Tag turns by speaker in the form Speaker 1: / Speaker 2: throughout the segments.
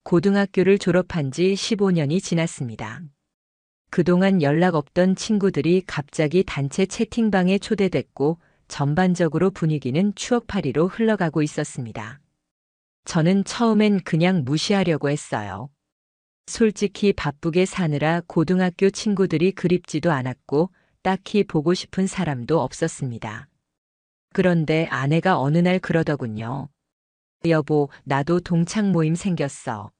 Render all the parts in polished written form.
Speaker 1: 고등학교를 졸업한 지 15년이 지났습니다. 그동안 연락 없던 친구들이 갑자기 단체 채팅방에 초대됐고 전반적으로 분위기는 추억팔이로 흘러가고 있었습니다. 저는 처음엔 그냥 무시하려고 했어요. 솔직히 바쁘게 사느라 고등학교 친구들이 그립지도 않았고 딱히 보고 싶은 사람도 없었습니다. 그런데 아내가 어느 날 그러더군요. 여보, 나도 동창 모임 생겼어.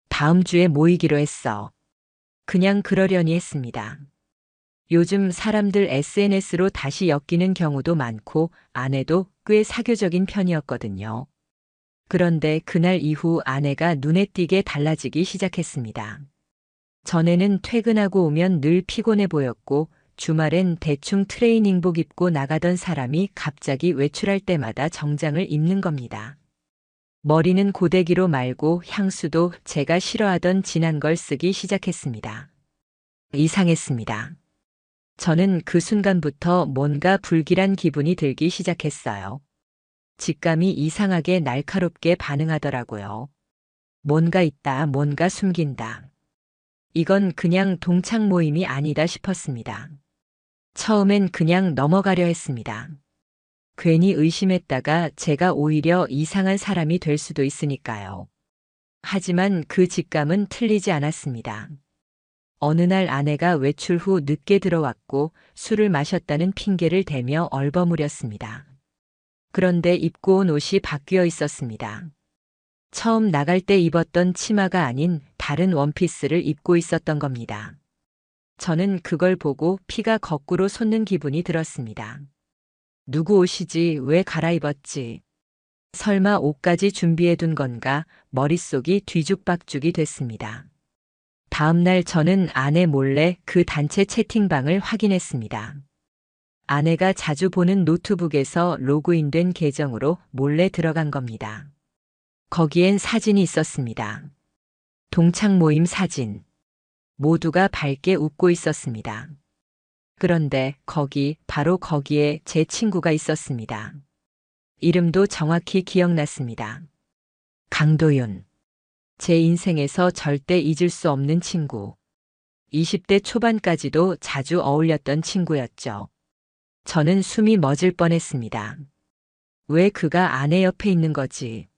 Speaker 1: 다음 주에 모이기로 했어. 그냥 그러려니 했습니다. 요즘 사람들 SNS로 다시 엮이는 경우도 많고 아내도 꽤 사교적인 편이었거든요. 그런데 그날 이후 아내가 눈에 띄게 달라지기 시작했습니다. 전에는 퇴근하고 오면 늘 피곤해 보였고 주말엔 대충 트레이닝복 입고 나가던 사람이 갑자기 외출할 때마다 정장을 입는 겁니다. 머리는 고데기로 말고 향수도 제가 싫어하던 진한 걸 쓰기 시작했습니다. 이상했습니다. 저는 그 순간부터 뭔가 불길한 기분이 들기 시작했어요. 직감이 이상하게 날카롭게 반응하더라고요. 뭔가 있다, 뭔가 숨긴다. 이건 그냥 동창 모임이 아니다 싶었습니다. 처음엔 그냥 넘어가려 했습니다. 괜히 의심했다가 제가 오히려 이상한 사람이 될 수도 있으니까요. 하지만 그 직감은 틀리지 않았습니다. 어느 날 아내가 외출 후 늦게 들어왔고 술을 마셨다는 핑계를 대며 얼버무렸습니다. 그런데 입고 온 옷이 바뀌어 있었습니다. 처음 나갈 때 입었던 치마가 아닌 다른 원피스를 입고 있었던 겁니다. 저는 그걸 보고 피가 거꾸로 솟는 기분이 들었습니다. 누구 옷이지 왜 갈아입었지? 설마 옷까지 준비해둔 건가 머릿속이 뒤죽박죽이 됐습니다. 다음 날 저는 아내 몰래 그 단체 채팅방을 확인했습니다. 아내가 자주 보는 노트북에서 로그인된 계정으로 몰래 들어간 겁니다. 거기엔 사진이 있었습니다. 동창 모임 사진. 모두가 밝게 웃고 있었습니다. 그런데 바로 거기에 제 친구가 있었습니다. 이름도 정확히 기억났습니다. 강도윤. 제 인생에서 절대 잊을 수 없는 친구. 20대 초반까지도 자주 어울렸던 친구였죠. 저는 숨이 멎을 뻔했습니다. 왜 그가 아내 옆에 있는 거지?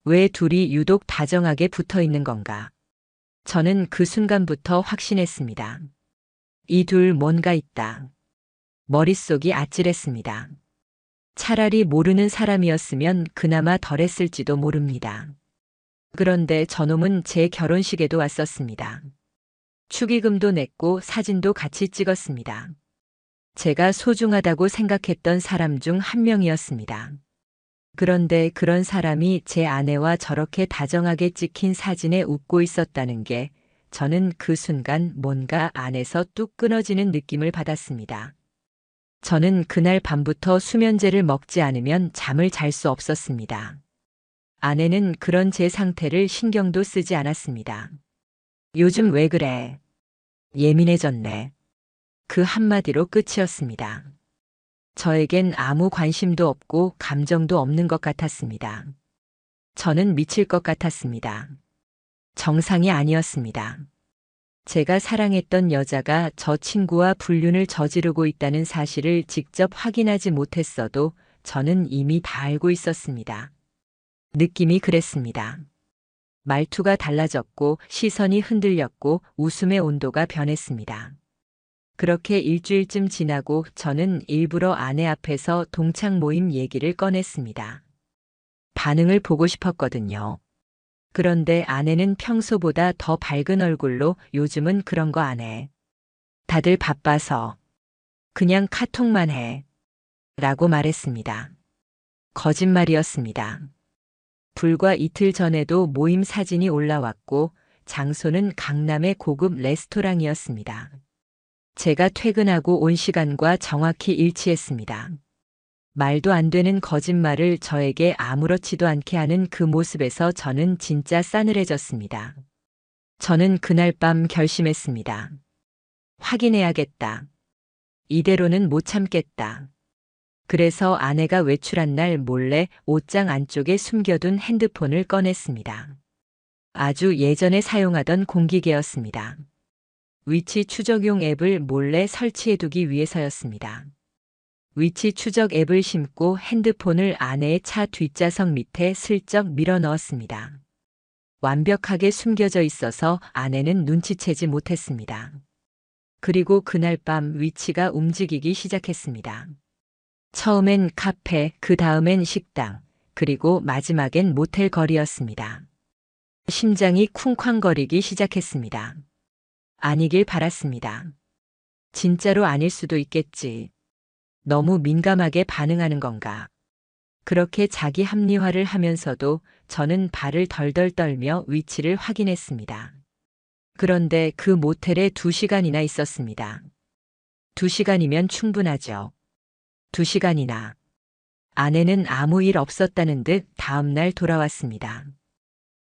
Speaker 1: 왜 둘이 유독 다정하게 붙어 있는 건가? 저는 그 순간부터 확신했습니다. 이 둘 뭔가 있다. 머릿속이 아찔했습니다. 차라리 모르는 사람이었으면 그나마 덜했을지도 모릅니다. 그런데 저놈은 제 결혼식에도 왔었습니다. 축의금도 냈고 사진도 같이 찍었습니다. 제가 소중하다고 생각했던 사람 중 한 명이었습니다. 그런데 그런 사람이 제 아내와 저렇게 다정하게 찍힌 사진에 웃고 있었다는 게 저는 그 순간 뭔가 안에서 뚝 끊어지는 느낌을 받았습니다. 저는 그날 밤부터 수면제를 먹지 않으면 잠을 잘 수 없었습니다. 아내는 그런 제 상태를 신경도 쓰지 않았습니다. 요즘 왜 그래? 예민해졌네. 그 한마디로 끝이었습니다. 저에겐 아무 관심도 없고 감정도 없는 것 같았습니다. 저는 미칠 것 같았습니다. 정상이 아니었습니다. 제가 사랑했던 여자가 저 친구와 불륜을 저지르고 있다는 사실을 직접 확인하지 못했어도 저는 이미 다 알고 있었습니다. 느낌이 그랬습니다. 말투가 달라졌고 시선이 흔들렸고 웃음의 온도가 변했습니다. 그렇게 일주일쯤 지나고 저는 일부러 아내 앞에서 동창 모임 얘기를 꺼냈습니다. 반응을 보고 싶었거든요. 그런데 아내는 평소보다 더 밝은 얼굴로 요즘은 그런 거 안 해. 다들 바빠서. 그냥 카톡만 해. 라고 말했습니다. 거짓말이었습니다. 불과 이틀 전에도 모임 사진이 올라왔고 장소는 강남의 고급 레스토랑이었습니다. 제가 퇴근하고 온 시간과 정확히 일치했습니다. 말도 안 되는 거짓말을 저에게 아무렇지도 않게 하는 그 모습에서 저는 진짜 싸늘해졌습니다. 저는 그날 밤 결심했습니다. 확인해야겠다. 이대로는 못 참겠다. 그래서 아내가 외출한 날 몰래 옷장 안쪽에 숨겨둔 핸드폰을 꺼냈습니다. 아주 예전에 사용하던 공기계였습니다. 위치 추적용 앱을 몰래 설치해두기 위해서였습니다. 위치 추적 앱을 심고 핸드폰을 아내의 차 뒷좌석 밑에 슬쩍 밀어 넣었습니다. 완벽하게 숨겨져 있어서 아내는 눈치채지 못했습니다. 그리고 그날 밤 위치가 움직이기 시작했습니다. 처음엔 카페, 그 다음엔 식당, 그리고 마지막엔 모텔 거리였습니다. 심장이 쿵쾅거리기 시작했습니다. 아니길 바랐습니다. 진짜로 아닐 수도 있겠지. 너무 민감하게 반응하는 건가. 그렇게 자기 합리화를 하면서도 저는 발을 덜덜 떨며 위치를 확인했습니다. 그런데 그 모텔에 2시간이나 있었습니다. 2시간이면 충분하죠. 2시간이나. 아내는 아무 일 없었다는 듯 다음날 돌아왔습니다.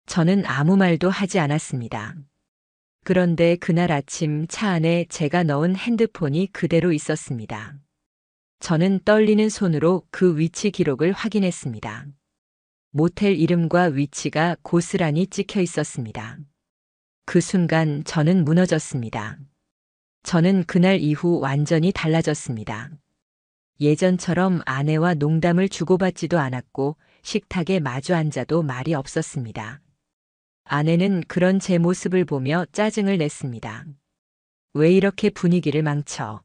Speaker 1: 저는 아무 말도 하지 않았습니다. 그런데 그날 아침 차 안에 제가 넣은 핸드폰이 그대로 있었습니다. 저는 떨리는 손으로 그 위치 기록을 확인했습니다. 모텔 이름과 위치가 고스란히 찍혀 있었습니다. 그 순간 저는 무너졌습니다. 저는 그날 이후 완전히 달라졌습니다. 예전처럼 아내와 농담을 주고받지도 않았고 식탁에 마주 앉아도 말이 없었습니다. 아내는 그런 제 모습을 보며 짜증을 냈습니다. 왜 이렇게 분위기를 망쳐?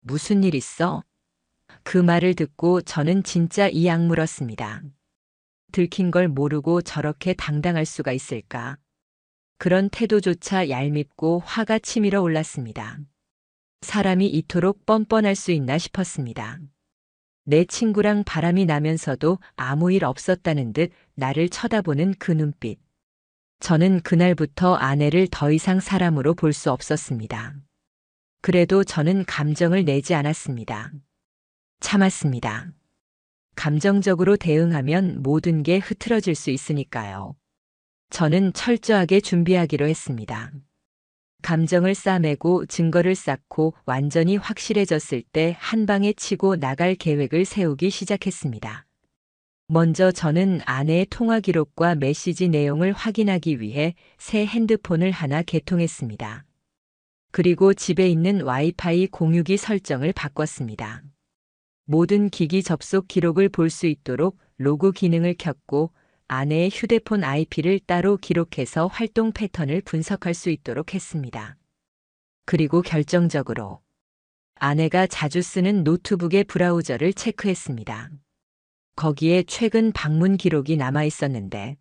Speaker 1: 무슨 일 있어? 그 말을 듣고 저는 진짜 이 악물었습니다. 들킨 걸 모르고 저렇게 당당할 수가 있을까? 그런 태도조차 얄밉고 화가 치밀어 올랐습니다. 사람이 이토록 뻔뻔할 수 있나 싶었습니다. 내 친구랑 바람이 나면서도 아무 일 없었다는 듯 나를 쳐다보는 그 눈빛. 저는 그날부터 아내를 더 이상 사람으로 볼 수 없었습니다. 그래도 저는 감정을 내지 않았습니다. 참았습니다. 감정적으로 대응하면 모든 게 흐트러질 수 있으니까요. 저는 철저하게 준비하기로 했습니다. 감정을 싸매고 증거를 쌓고 완전히 확실해졌을 때 한 방에 치고 나갈 계획을 세우기 시작했습니다. 먼저 저는 아내의 통화 기록과 메시지 내용을 확인하기 위해 새 핸드폰을 하나 개통했습니다. 그리고 집에 있는 와이파이 공유기 설정을 바꿨습니다. 모든 기기 접속 기록을 볼 수 있도록 로그 기능을 켰고 아내의 휴대폰 IP를 따로 기록해서 활동 패턴을 분석할 수 있도록 했습니다. 그리고 결정적으로 아내가 자주 쓰는 노트북의 브라우저를 체크했습니다. 거기에 최근 방문 기록이 남아 있었는데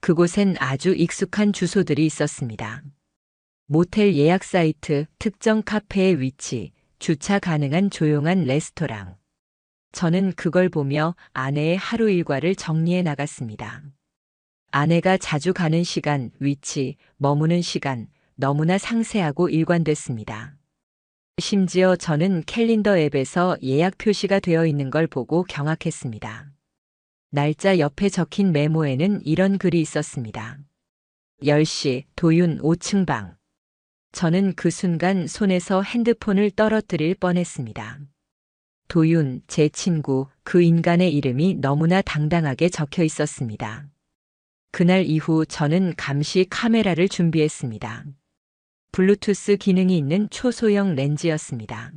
Speaker 1: 그곳엔 아주 익숙한 주소들이 있었습니다. 모텔 예약 사이트, 특정 카페의 위치, 주차 가능한 조용한 레스토랑. 저는 그걸 보며 아내의 하루 일과를 정리해 나갔습니다. 아내가 자주 가는 시간, 위치, 머무는 시간, 너무나 상세하고 일관됐습니다. 심지어 저는 캘린더 앱에서 예약 표시가 되어 있는 걸 보고 경악했습니다. 날짜 옆에 적힌 메모에는 이런 글이 있었습니다. 10시, 도윤 5층 방. 저는 그 순간 손에서 핸드폰을 떨어뜨릴 뻔했습니다. 도윤, 제 친구, 그 인간의 이름이 너무나 당당하게 적혀 있었습니다. 그날 이후 저는 감시 카메라를 준비했습니다. 블루투스 기능이 있는 초소형 렌즈였습니다.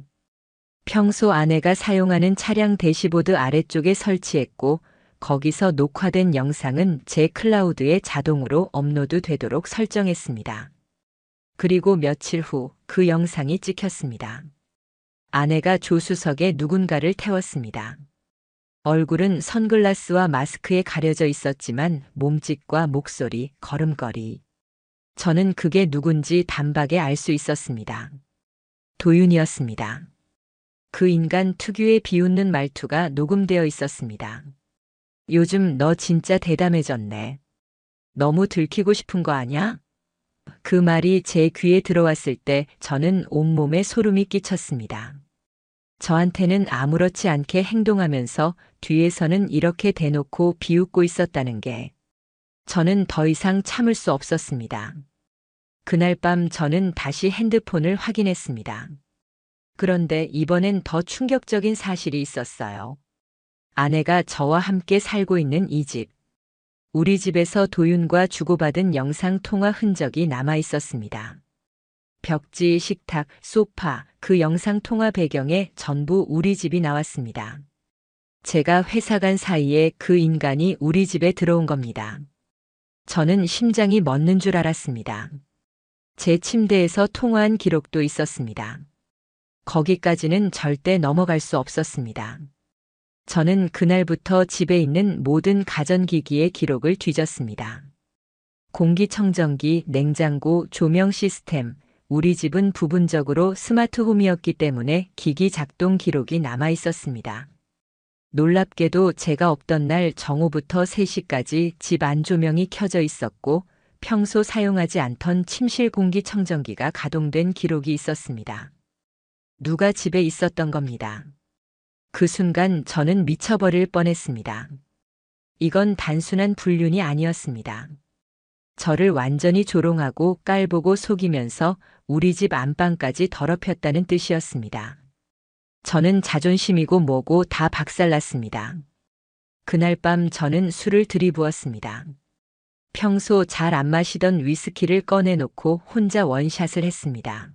Speaker 1: 평소 아내가 사용하는 차량 대시보드 아래쪽에 설치했고 거기서 녹화된 영상은 제 클라우드에 자동으로 업로드 되도록 설정했습니다. 그리고 며칠 후 그 영상이 찍혔습니다. 아내가 조수석에 누군가를 태웠습니다. 얼굴은 선글라스와 마스크에 가려져 있었지만 몸짓과 목소리, 걸음걸이. 저는 그게 누군지 단박에 알 수 있었습니다. 도윤이었습니다. 그 인간 특유의 비웃는 말투가 녹음되어 있었습니다. 요즘 너 진짜 대담해졌네. 너무 들키고 싶은 거 아냐? 그 말이 제 귀에 들어왔을 때 저는 온몸에 소름이 끼쳤습니다. 저한테는 아무렇지 않게 행동하면서 뒤에서는 이렇게 대놓고 비웃고 있었다는 게 저는 더 이상 참을 수 없었습니다. 그날 밤 저는 다시 핸드폰을 확인했습니다. 그런데 이번엔 더 충격적인 사실이 있었어요. 아내가 저와 함께 살고 있는 이 집. 우리 집에서 도윤과 주고받은 영상 통화 흔적이 남아 있었습니다. 벽지, 식탁, 소파, 그 영상 통화 배경에 전부 우리 집이 나왔습니다. 제가 회사 간 사이에 그 인간이 우리 집에 들어온 겁니다. 저는 심장이 멎는 줄 알았습니다. 제 침대에서 통화한 기록도 있었습니다. 거기까지는 절대 넘어갈 수 없었습니다. 저는 그날부터 집에 있는 모든 가전기기의 기록을 뒤졌습니다. 공기청정기, 냉장고, 조명 시스템, 우리 집은 부분적으로 스마트홈이었기 때문에 기기 작동 기록이 남아 있었습니다. 놀랍게도 제가 없던 날 정오부터 3시까지 집 안 조명이 켜져 있었고 평소 사용하지 않던 침실 공기청정기가 가동된 기록이 있었습니다. 누가 집에 있었던 겁니다. 그 순간 저는 미쳐버릴 뻔했습니다. 이건 단순한 불륜이 아니었습니다. 저를 완전히 조롱하고 깔보고 속이면서 우리 집 안방까지 더럽혔다는 뜻이었습니다. 저는 자존심이고 뭐고 다 박살났습니다. 그날 밤 저는 술을 들이부었습니다. 평소 잘 안 마시던 위스키를 꺼내놓고 혼자 원샷을 했습니다.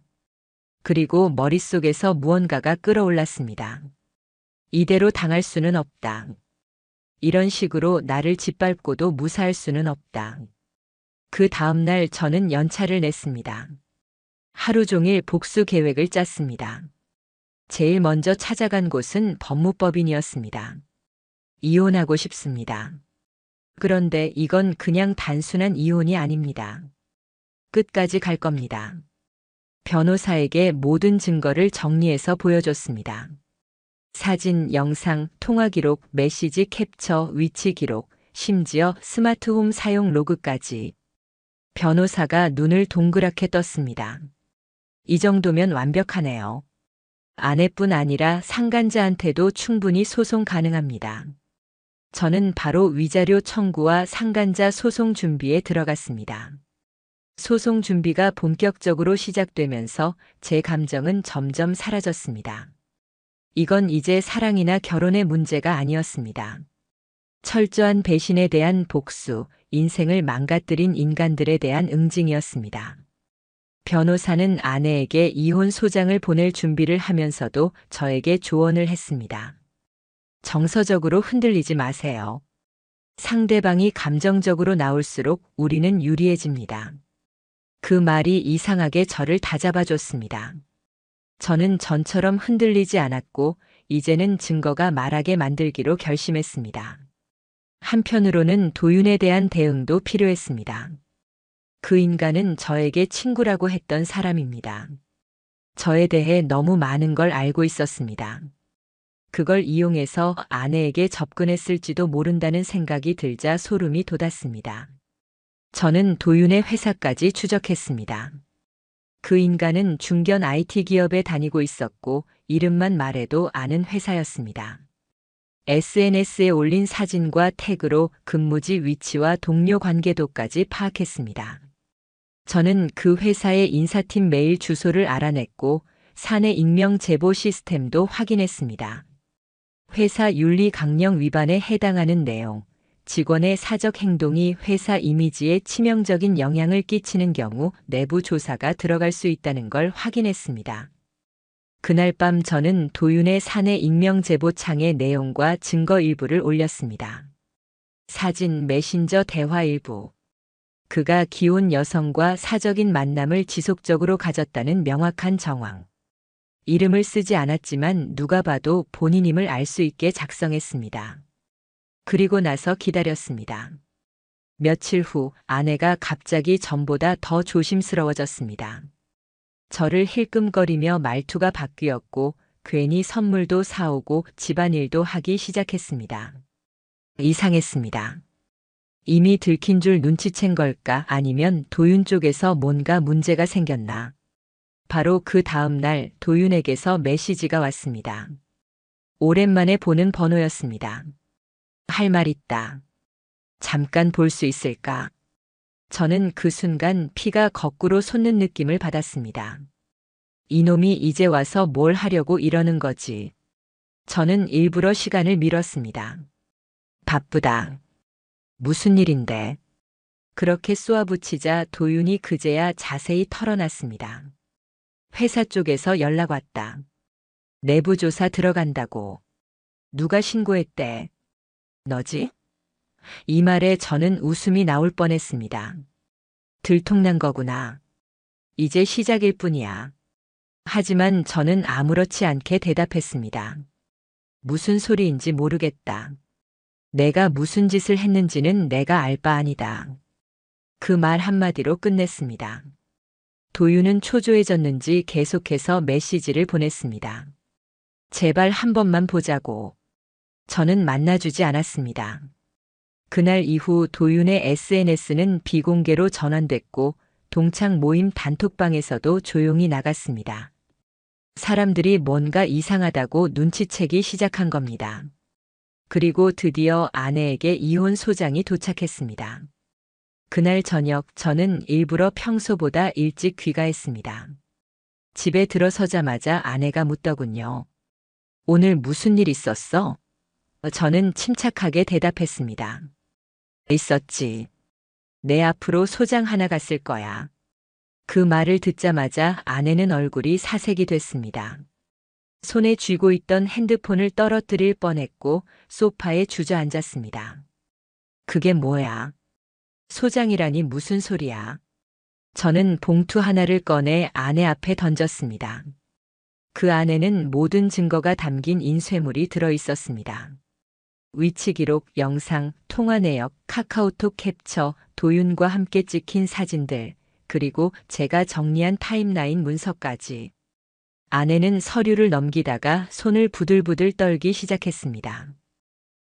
Speaker 1: 그리고 머릿속에서 무언가가 끌어올랐습니다. 이대로 당할 수는 없다. 이런 식으로 나를 짓밟고도 무사할 수는 없다. 그 다음날 저는 연차를 냈습니다. 하루 종일 복수 계획을 짰습니다. 제일 먼저 찾아간 곳은 법무법인이었습니다. 이혼하고 싶습니다. 그런데 이건 그냥 단순한 이혼이 아닙니다. 끝까지 갈 겁니다. 변호사에게 모든 증거를 정리해서 보여줬습니다. 사진, 영상, 통화 기록, 메시지 캡처, 위치 기록, 심지어 스마트홈 사용 로그까지. 변호사가 눈을 동그랗게 떴습니다. 이 정도면 완벽하네요. 아내뿐 아니라 상간자한테도 충분히 소송 가능합니다. 저는 바로 위자료 청구와 상간자 소송 준비에 들어갔습니다. 소송 준비가 본격적으로 시작되면서 제 감정은 점점 사라졌습니다. 이건 이제 사랑이나 결혼의 문제가 아니었습니다. 철저한 배신에 대한 복수, 인생을 망가뜨린 인간들에 대한 응징이었습니다. 변호사는 아내에게 이혼 소장을 보낼 준비를 하면서도 저에게 조언을 했습니다. 정서적으로 흔들리지 마세요. 상대방이 감정적으로 나올수록 우리는 유리해집니다. 그 말이 이상하게 저를 다잡아줬습니다. 저는 전처럼 흔들리지 않았고 이제는 증거가 말하게 만들기로 결심했습니다. 한편으로는 도윤에 대한 대응도 필요했습니다. 그 인간은 저에게 친구라고 했던 사람입니다. 저에 대해 너무 많은 걸 알고 있었습니다. 그걸 이용해서 아내에게 접근했을지도 모른다는 생각이 들자 소름이 돋았습니다. 저는 도윤의 회사까지 추적했습니다. 그 인간은 중견 IT 기업에 다니고 있었고 이름만 말해도 아는 회사였습니다. SNS에 올린 사진과 태그로 근무지 위치와 동료 관계도까지 파악했습니다. 저는 그 회사의 인사팀 메일 주소를 알아냈고 사내 익명 제보 시스템도 확인했습니다. 회사 윤리 강령 위반에 해당하는 내용, 직원의 사적 행동이 회사 이미지에 치명적인 영향을 끼치는 경우 내부 조사가 들어갈 수 있다는 걸 확인했습니다. 그날 밤 저는 도윤의 사내 익명 제보창에 내용과 증거 일부를 올렸습니다. 사진, 메신저 대화 일부. 그가 기혼 여성과 사적인 만남을 지속적으로 가졌다는 명확한 정황. 이름을 쓰지 않았지만 누가 봐도 본인임을 알 수 있게 작성했습니다. 그리고 나서 기다렸습니다. 며칠 후 아내가 갑자기 전보다 더 조심스러워졌습니다. 저를 힐끔거리며 말투가 바뀌었고 괜히 선물도 사오고 집안일도 하기 시작했습니다. 이상했습니다. 이미 들킨 줄 눈치챈 걸까 아니면 도윤 쪽에서 뭔가 문제가 생겼나. 바로 그 다음 날 도윤에게서 메시지가 왔습니다. 오랜만에 보는 번호였습니다. 할 말 있다. 잠깐 볼 수 있을까? 저는 그 순간 피가 거꾸로 솟는 느낌을 받았습니다. 이놈이 이제 와서 뭘 하려고 이러는 거지. 저는 일부러 시간을 미뤘습니다. 바쁘다. 무슨 일인데? 그렇게 쏘아붙이자 도윤이 그제야 자세히 털어놨습니다. 회사 쪽에서 연락 왔다. 내부 조사 들어간다고. 누가 신고했대? 너지? 이 말에 저는 웃음이 나올 뻔했습니다. 들통난 거구나. 이제 시작일 뿐이야. 하지만 저는 아무렇지 않게 대답했습니다. 무슨 소리인지 모르겠다. 내가 무슨 짓을 했는지는 내가 알 바 아니다. 그 말 한마디로 끝냈습니다. 도윤은 초조해졌는지 계속해서 메시지를 보냈습니다. 제발 한 번만 보자고. 저는 만나주지 않았습니다. 그날 이후 도윤의 SNS는 비공개로 전환됐고 동창 모임 단톡방에서도 조용히 나갔습니다. 사람들이 뭔가 이상하다고 눈치채기 시작한 겁니다. 그리고 드디어 아내에게 이혼 소장이 도착했습니다. 그날 저녁 저는 일부러 평소보다 일찍 귀가했습니다. 집에 들어서자마자 아내가 묻더군요. 오늘 무슨 일 있었어? 저는 침착하게 대답했습니다. 있었지. 내 앞으로 소장 하나 갔을 거야. 그 말을 듣자마자 아내는 얼굴이 사색이 됐습니다. 손에 쥐고 있던 핸드폰을 떨어뜨릴 뻔했고 소파에 주저앉았습니다. 그게 뭐야? 소장이라니 무슨 소리야? 저는 봉투 하나를 꺼내 아내 앞에 던졌습니다. 그 안에는 모든 증거가 담긴 인쇄물이 들어 있었습니다. 위치 기록, 영상, 통화 내역, 카카오톡 캡처, 도윤과 함께 찍힌 사진들, 그리고 제가 정리한 타임라인 문서까지. 아내는 서류를 넘기다가 손을 부들부들 떨기 시작했습니다.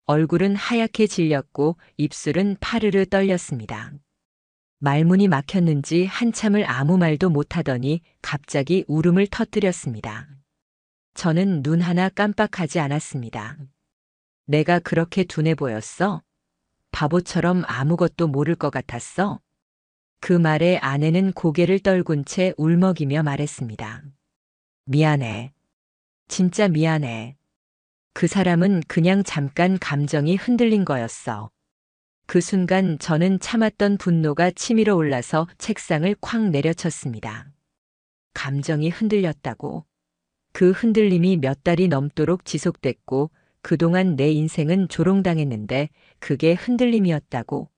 Speaker 1: 얼굴은 하얗게 질렸고 입술은 파르르 떨렸습니다. 말문이 막혔는지 한참을 아무 말도 못하더니 갑자기 울음을 터뜨렸습니다. 저는 눈 하나 깜빡하지 않았습니다. 내가 그렇게 둔해 보였어? 바보처럼 아무것도 모를 것 같았어? 그 말에 아내는 고개를 떨군 채 울먹이며 말했습니다. 미안해. 진짜 미안해. 그 사람은 그냥 잠깐 감정이 흔들린 거였어. 그 순간 저는 참았던 분노가 치밀어 올라서 책상을 콱 내려쳤습니다. 감정이 흔들렸다고. 그 흔들림이 몇 달이 넘도록 지속됐고 그동안 내 인생은 조롱당했는데 그게 흔들림이었다고.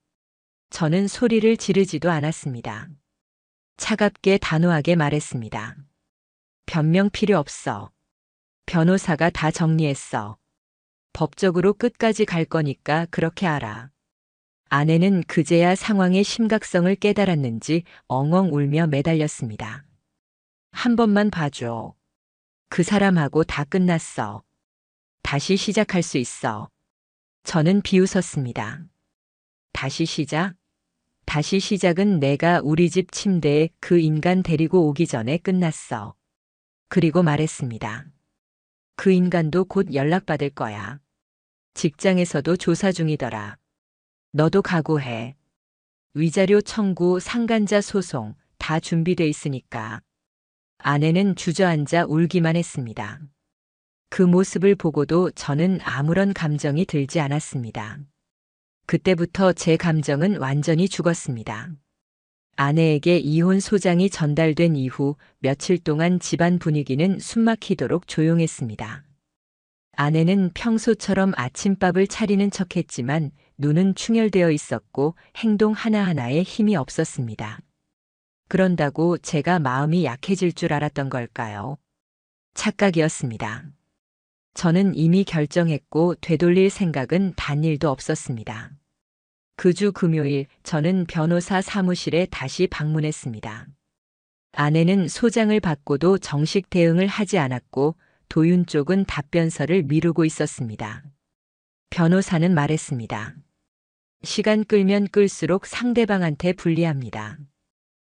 Speaker 1: 저는 소리를 지르지도 않았습니다. 차갑게 단호하게 말했습니다. 변명 필요 없어. 변호사가 다 정리했어. 법적으로 끝까지 갈 거니까 그렇게 알아. 아내는 그제야 상황의 심각성을 깨달았는지 엉엉 울며 매달렸습니다. 한 번만 봐줘. 그 사람하고 다 끝났어. 다시 시작할 수 있어. 저는 비웃었습니다. 다시 시작? 다시 시작은 내가 우리 집 침대에 그 인간 데리고 오기 전에 끝났어. 그리고 말했습니다. 그 인간도 곧 연락받을 거야. 직장에서도 조사 중이더라. 너도 각오해. 위자료 청구, 상간자 소송 다 준비돼 있으니까. 아내는 주저앉아 울기만 했습니다. 그 모습을 보고도 저는 아무런 감정이 들지 않았습니다. 그때부터 제 감정은 완전히 죽었습니다. 아내에게 이혼 소장이 전달된 이후 며칠 동안 집안 분위기는 숨막히도록 조용했습니다. 아내는 평소처럼 아침밥을 차리는 척했지만 눈은 충혈되어 있었고 행동 하나하나에 힘이 없었습니다. 그런다고 제가 마음이 약해질 줄 알았던 걸까요? 착각이었습니다. 저는 이미 결정했고 되돌릴 생각은 단일도 없었습니다. 그 주 금요일 저는 변호사 사무실에 다시 방문했습니다. 아내는 소장을 받고도 정식 대응을 하지 않았고 도윤 쪽은 답변서를 미루고 있었습니다. 변호사는 말했습니다. 시간 끌면 끌수록 상대방한테 불리합니다.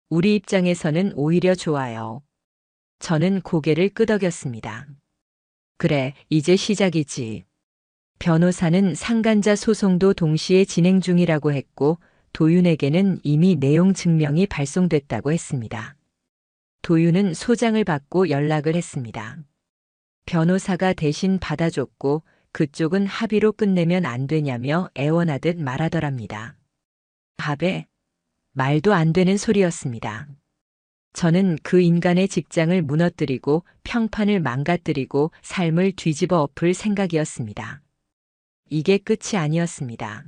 Speaker 1: 우리 입장에서는 오히려 좋아요. 저는 고개를 끄덕였습니다. 그래, 이제 시작이지. 변호사는 상간자 소송도 동시에 진행 중이라고 했고 도윤에게는 이미 내용 증명이 발송됐다고 했습니다. 도윤은 소장을 받고 연락을 했습니다. 변호사가 대신 받아줬고 그쪽은 합의로 끝내면 안 되냐며 애원하듯 말하더랍니다. 합의? 말도 안 되는 소리였습니다. 저는 그 인간의 직장을 무너뜨리고 평판을 망가뜨리고 삶을 뒤집어 엎을 생각이었습니다. 이게 끝이 아니었습니다.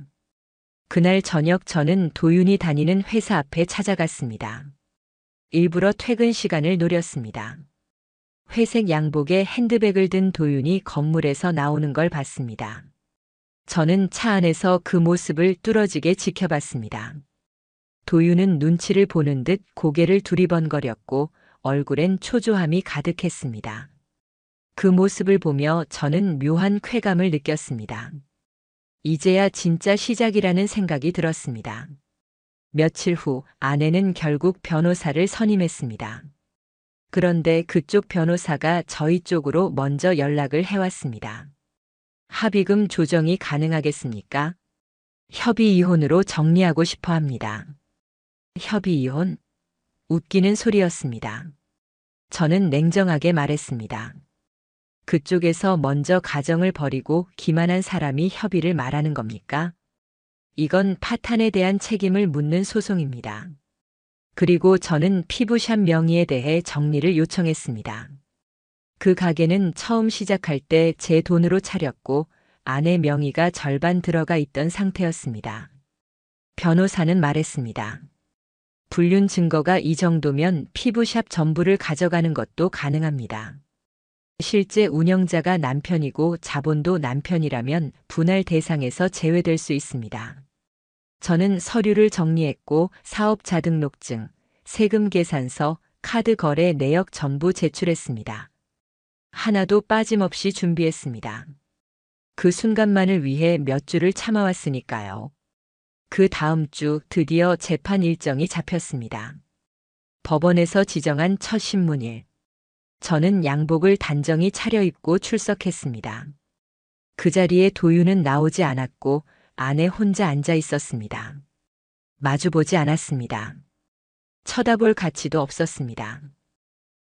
Speaker 1: 그날 저녁 저는 도윤이 다니는 회사 앞에 찾아갔습니다. 일부러 퇴근 시간을 노렸습니다. 회색 양복에 핸드백을 든 도윤이 건물에서 나오는 걸 봤습니다. 저는 차 안에서 그 모습을 뚫어지게 지켜봤습니다. 도윤은 눈치를 보는 듯 고개를 두리번거렸고 얼굴엔 초조함이 가득했습니다. 그 모습을 보며 저는 묘한 쾌감을 느꼈습니다. 이제야 진짜 시작이라는 생각이 들었습니다. 며칠 후 아내는 결국 변호사를 선임했습니다. 그런데 그쪽 변호사가 저희 쪽으로 먼저 연락을 해왔습니다. 합의금 조정이 가능하겠습니까? 협의 이혼으로 정리하고 싶어 합니다. 협의 이혼? 웃기는 소리였습니다. 저는 냉정하게 말했습니다. 그쪽에서 먼저 가정을 버리고 기만한 사람이 협의를 말하는 겁니까? 이건 파탄에 대한 책임을 묻는 소송입니다. 그리고 저는 피부샵 명의에 대해 정리를 요청했습니다. 그 가게는 처음 시작할 때 제 돈으로 차렸고 아내 명의가 절반 들어가 있던 상태였습니다. 변호사는 말했습니다. 불륜 증거가 이 정도면 피부샵 전부를 가져가는 것도 가능합니다. 실제 운영자가 남편이고 자본도 남편이라면 분할 대상에서 제외될 수 있습니다. 저는 서류를 정리했고 사업자 등록증, 세금 계산서, 카드 거래 내역 전부 제출했습니다. 하나도 빠짐없이 준비했습니다. 그 순간만을 위해 몇 주를 참아왔으니까요. 그 다음 주 드디어 재판 일정이 잡혔습니다. 법원에서 지정한 첫 신문일. 저는 양복을 단정히 차려입고 출석했습니다. 그 자리에 도윤은 나오지 않았고 아내 혼자 앉아 있었습니다. 마주보지 않았습니다. 쳐다볼 가치도 없었습니다.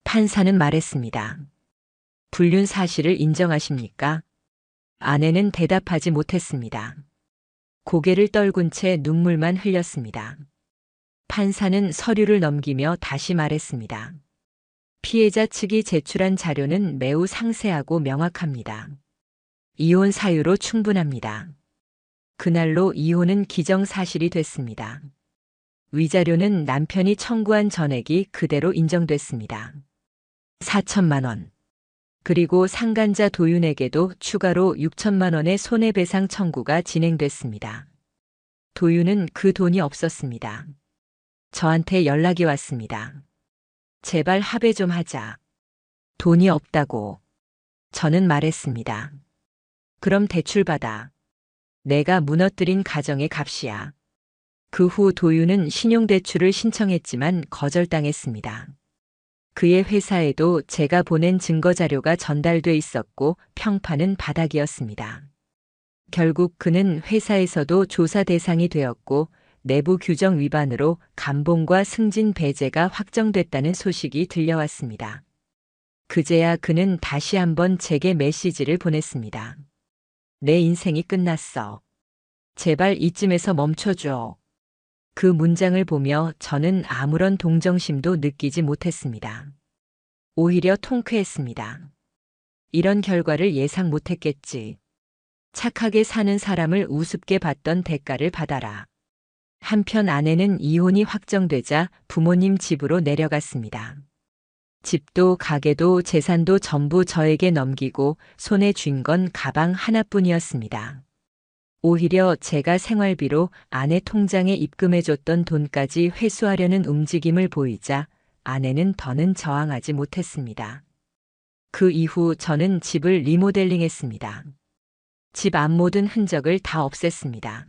Speaker 1: 판사는 말했습니다. 불륜 사실을 인정하십니까? 아내는 대답하지 못했습니다. 고개를 떨군 채 눈물만 흘렸습니다. 판사는 서류를 넘기며 다시 말했습니다. 피해자 측이 제출한 자료는 매우 상세하고 명확합니다. 이혼 사유로 충분합니다. 그날로 이혼은 기정사실이 됐습니다. 위자료는 남편이 청구한 전액이 그대로 인정됐습니다. 4천만 원. 그리고 상간자 도윤에게도 추가로 6천만 원의 손해배상 청구가 진행됐습니다. 도윤은 그 돈이 없었습니다. 저한테 연락이 왔습니다. 제발 합의 좀 하자. 돈이 없다고. 저는 말했습니다. 그럼 대출받아. 내가 무너뜨린 가정의 값이야. 그 후 도윤은 신용대출을 신청했지만 거절당했습니다. 그의 회사에도 제가 보낸 증거자료가 전달돼 있었고 평판은 바닥이었습니다. 결국 그는 회사에서도 조사 대상이 되었고 내부 규정 위반으로 감봉과 승진 배제가 확정됐다는 소식이 들려왔습니다. 그제야 그는 다시 한번 제게 메시지를 보냈습니다. 내 인생이 끝났어. 제발 이쯤에서 멈춰줘. 그 문장을 보며 저는 아무런 동정심도 느끼지 못했습니다. 오히려 통쾌했습니다. 이런 결과를 예상 못했겠지. 착하게 사는 사람을 우습게 봤던 대가를 받아라. 한편 아내는 이혼이 확정되자 부모님 집으로 내려갔습니다. 집도 가게도 재산도 전부 저에게 넘기고 손에 쥔 건 가방 하나뿐이었습니다. 오히려 제가 생활비로 아내 통장에 입금해줬던 돈까지 회수하려는 움직임을 보이자 아내는 더는 저항하지 못했습니다. 그 이후 저는 집을 리모델링했습니다. 집 앞 모든 흔적을 다 없앴습니다.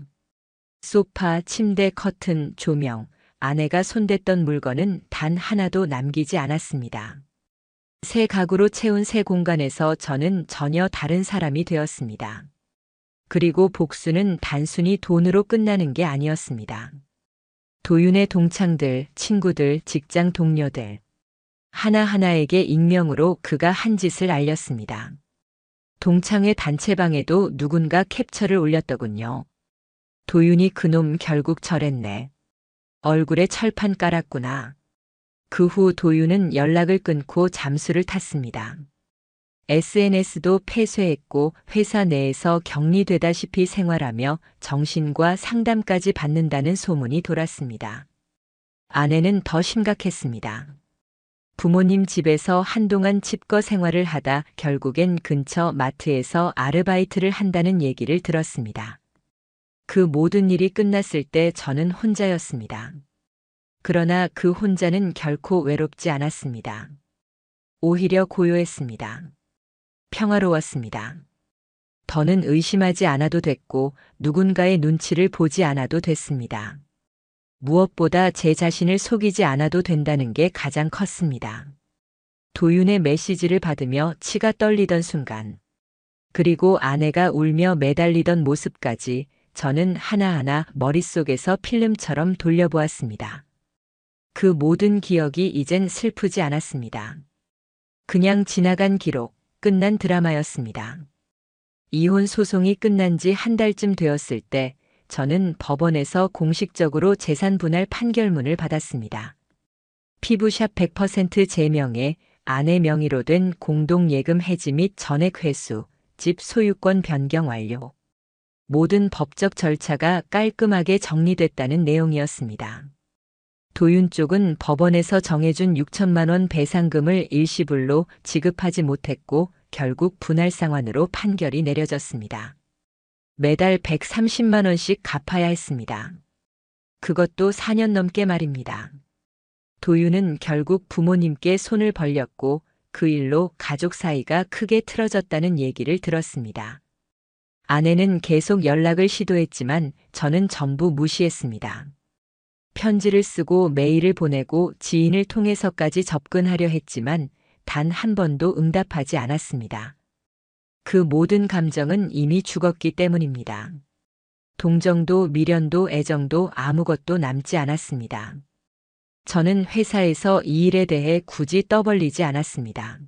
Speaker 1: 소파, 침대, 커튼, 조명, 아내가 손댔던 물건은 단 하나도 남기지 않았습니다. 새 가구로 채운 새 공간에서 저는 전혀 다른 사람이 되었습니다. 그리고 복수는 단순히 돈으로 끝나는 게 아니었습니다. 도윤의 동창들, 친구들, 직장 동료들. 하나하나에게 익명으로 그가 한 짓을 알렸습니다. 동창회 단체방에도 누군가 캡처를 올렸더군요. 도윤이 그놈 결국 저랬네. 얼굴에 철판 깔았구나. 그 후 도윤은 연락을 끊고 잠수를 탔습니다. SNS도 폐쇄했고 회사 내에서 격리되다시피 생활하며 정신과 상담까지 받는다는 소문이 돌았습니다. 아내는 더 심각했습니다. 부모님 집에서 한동안 집거 생활을 하다 결국엔 근처 마트에서 아르바이트를 한다는 얘기를 들었습니다. 그 모든 일이 끝났을 때 저는 혼자였습니다. 그러나 그 혼자는 결코 외롭지 않았습니다. 오히려 고요했습니다. 평화로웠습니다. 더는 의심하지 않아도 됐고 누군가의 눈치를 보지 않아도 됐습니다. 무엇보다 제 자신을 속이지 않아도 된다는 게 가장 컸습니다. 도윤의 메시지를 받으며 치가 떨리던 순간, 그리고 아내가 울며 매달리던 모습까지 저는 하나하나 머릿속에서 필름처럼 돌려보았습니다. 그 모든 기억이 이젠 슬프지 않았습니다. 그냥 지나간 기록, 끝난 드라마였습니다. 이혼 소송이 끝난 지 한 달쯤 되었을 때 저는 법원에서 공식적으로 재산 분할 판결문을 받았습니다. 피부샵 100% 제 명의 아내 명의로 된 공동예금 해지 및 전액 회수, 집 소유권 변경 완료. 모든 법적 절차가 깔끔하게 정리됐다는 내용이었습니다. 도윤 쪽은 법원에서 정해준 6천만 원 배상금을 일시불로 지급하지 못했고 결국 분할 상환으로 판결이 내려졌습니다. 매달 130만 원씩 갚아야 했습니다. 그것도 4년 넘게 말입니다. 도윤은 결국 부모님께 손을 벌렸고 그 일로 가족 사이가 크게 틀어졌다는 얘기를 들었습니다. 아내는 계속 연락을 시도했지만 저는 전부 무시했습니다. 편지를 쓰고 메일을 보내고 지인을 통해서까지 접근하려 했지만 단 한 번도 응답하지 않았습니다. 그 모든 감정은 이미 죽었기 때문입니다. 동정도 미련도 애정도 아무것도 남지 않았습니다. 저는 회사에서 이 일에 대해 굳이 떠벌리지 않았습니다.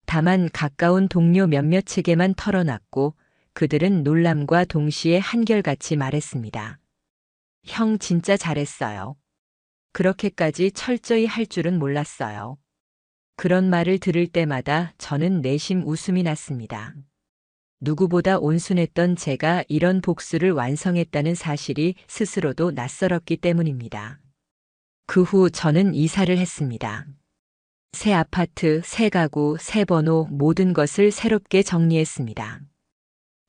Speaker 1: 다만 가까운 동료 몇몇에게만 털어놨고 그들은 놀람과 동시에 한결같이 말했습니다. 형 진짜 잘했어요. 그렇게까지 철저히 할 줄은 몰랐어요. 그런 말을 들을 때마다 저는 내심 웃음이 났습니다. 누구보다 온순했던 제가 이런 복수를 완성했다는 사실이 스스로도 낯설었기 때문입니다. 그 후 저는 이사를 했습니다. 새 아파트, 새 가구, 새 번호 모든 것을 새롭게 정리했습니다.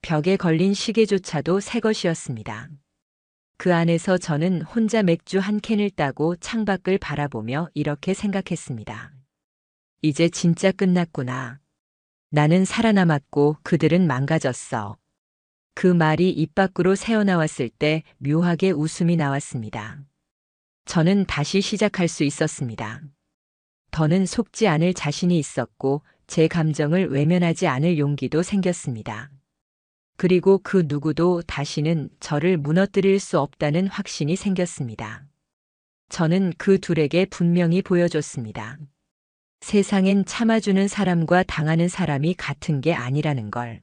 Speaker 1: 벽에 걸린 시계조차도 새 것이었습니다. 그 안에서 저는 혼자 맥주 한 캔을 따고 창밖을 바라보며 이렇게 생각했습니다. 이제 진짜 끝났구나. 나는 살아남았고 그들은 망가졌어. 그 말이 입 밖으로 새어나왔을 때 묘하게 웃음이 나왔습니다. 저는 다시 시작할 수 있었습니다. 더는 속지 않을 자신이 있었고 제 감정을 외면하지 않을 용기도 생겼습니다. 그리고 그 누구도 다시는 저를 무너뜨릴 수 없다는 확신이 생겼습니다. 저는 그 둘에게 분명히 보여줬습니다. 세상엔 참아주는 사람과 당하는 사람이 같은 게 아니라는 걸.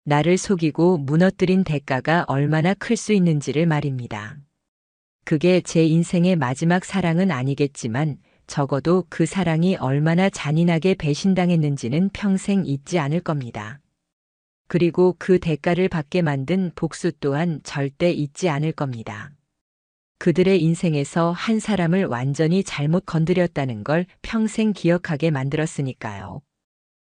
Speaker 1: 나를 속이고 무너뜨린 대가가 얼마나 클 수 있는지를 말입니다. 그게 제 인생의 마지막 사랑은 아니겠지만 적어도 그 사랑이 얼마나 잔인하게 배신당했는지는 평생 잊지 않을 겁니다. 그리고 그 대가를 받게 만든 복수 또한 절대 잊지 않을 겁니다. 그들의 인생에서 한 사람을 완전히 잘못 건드렸다는 걸 평생 기억하게 만들었으니까요.